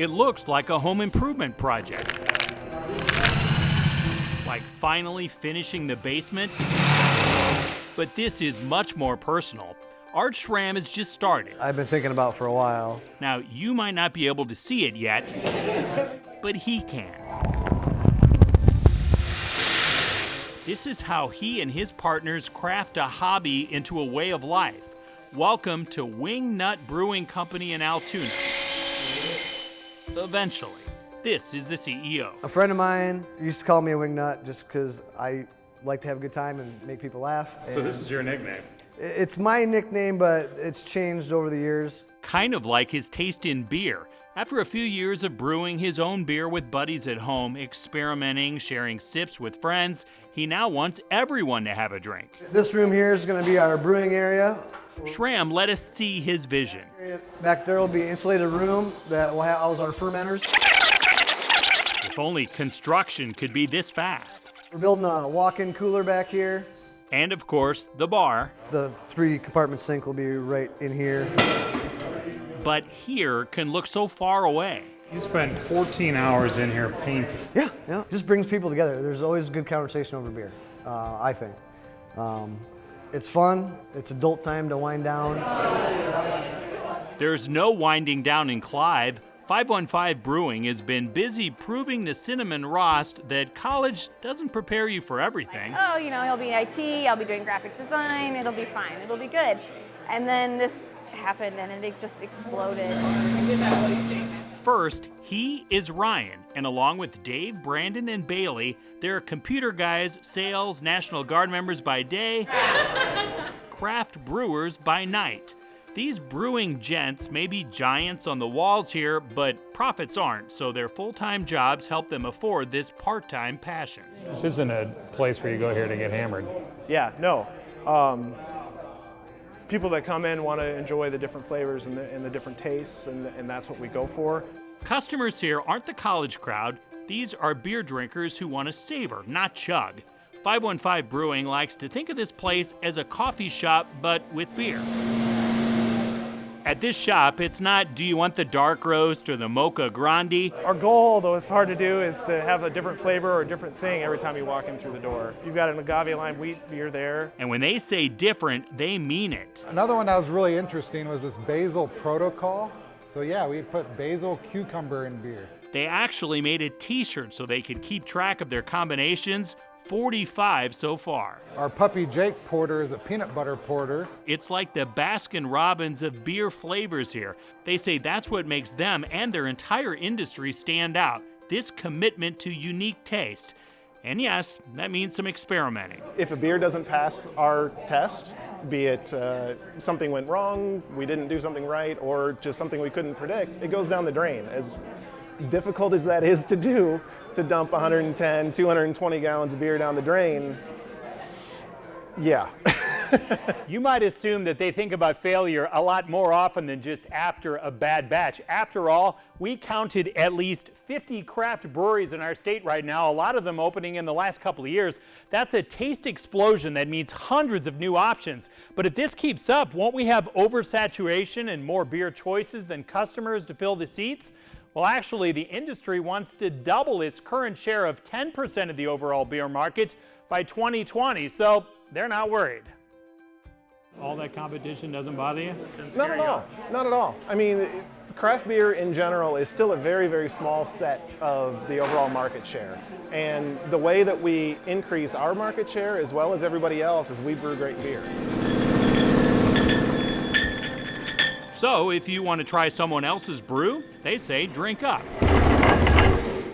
It looks like a home improvement project. Like finally finishing the basement. But this is much more personal. Art Schramm has just started. I've been thinking about for a while. Now, you might not be able to see it yet, but he can. This is how he and his partners craft a hobby into a way of life. Welcome to Wingnut Brewing Company in Altoona. Eventually, this is the CEO. A friend of mine used to call me a wingnut just because I like to have a good time and make people laugh. So this is your nickname? It's my nickname, but it's changed over the years. Kind of like his taste in beer. After a few years of brewing his own beer with buddies at home, experimenting, sharing sips with friends, he now wants everyone to have a drink. This room here is going to be our brewing area. Schramm let us see his vision. Back there will be an insulated room that will house our fermenters. If only construction could be this fast. We're building a walk-in cooler back here. And of course, the bar. The 3-compartment sink will be right in here. But here can look so far away. You spent 14 hours in here painting. Yeah. Just brings people together. There's always good conversation over beer, I think. It's fun. It's adult time to wind down. There's no winding down in Clive. 515 Brewing has been busy proving to Cinnamon Rost that college doesn't prepare you for everything. Oh, you know, he'll be IT, I'll be doing graphic design, it'll be fine, it'll be good. And then this happened and it just exploded. First, he is Ryan, and along with Dave, Brandon, and Bailey, they're computer guys, sales, National Guard members by day, craft brewers by night. These brewing gents may be giants on the walls here, but profits aren't, so their full-time jobs help them afford this part-time passion. This isn't a place where you go here to get hammered. Yeah, no. People that come in want to enjoy the different flavors and the different tastes, and that's what we go for. Customers here aren't the college crowd. These are beer drinkers who want to savor, not chug. 515 Brewing likes to think of this place as a coffee shop, but with beer. At this shop, it's not, do you want the dark roast or the mocha grande? Our goal, though it's hard to do, is to have a different flavor or a different thing every time you walk in through the door. You've got an agave lime wheat beer there. And when they say different, they mean it. Another one that was really interesting was this basil protocol. So yeah, we put basil cucumber in beer. They actually made a t-shirt so they could keep track of their combinations. 45 so far. Our Puppy Jake porter is a peanut butter porter. It's like the Baskin Robbins of beer flavors here. They say that's what makes them and their entire industry stand out, this commitment to unique taste. And yes, that means some experimenting. If a beer doesn't pass our test, be it something went wrong, we didn't do something right, or just something we couldn't predict, it goes down the drain. As difficult as that is to do, to dump 110, 220 gallons of beer down the drain, yeah. You might assume that they think about failure a lot more often than just after a bad batch. After all, we counted at least 50 craft breweries in our state right now, a lot of them opening in the last couple of years. That's a taste explosion that means hundreds of new options. But if this keeps up, won't we have oversaturation and more beer choices than customers to fill the seats? Well, actually, the industry wants to double its current share of 10% of the overall beer market by 2020, so they're not worried. All that competition doesn't bother you? Not at all. Not at all. I mean, craft beer in general is still a very, very small set of the overall market share. And the way that we increase our market share as well as everybody else is we brew great beer. So if you want to try someone else's brew, they say drink up.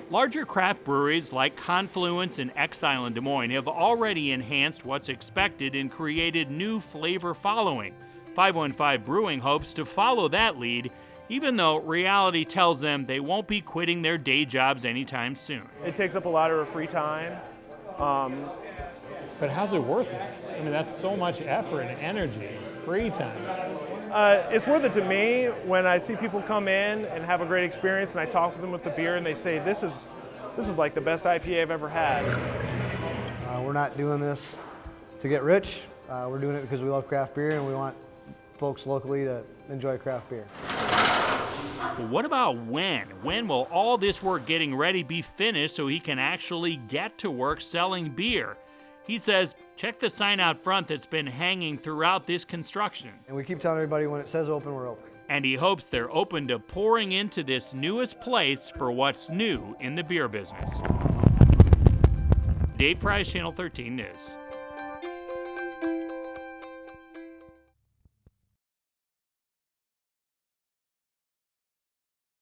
Larger craft breweries like Confluence and Exile in Des Moines have already enhanced what's expected and created new flavor following. 515 Brewing hopes to follow that lead, even though reality tells them they won't be quitting their day jobs anytime soon. It takes up a lot of our free time. But how's it worth it? I mean, that's so much effort and energy, free time. It's worth it to me when I see people come in and have a great experience and I talk with them with the beer and they say, this is like the best IPA I've ever had. We're not doing this to get rich. We're doing it because we love craft beer and we want folks locally to enjoy craft beer. But what about when? When will all this work getting ready be finished so he can actually get to work selling beer? He says, check the sign out front that's been hanging throughout this construction. And we keep telling everybody when it says open, we're open. And he hopes they're open to pouring into this newest place for what's new in the beer business. Dave Price, Channel 13 News.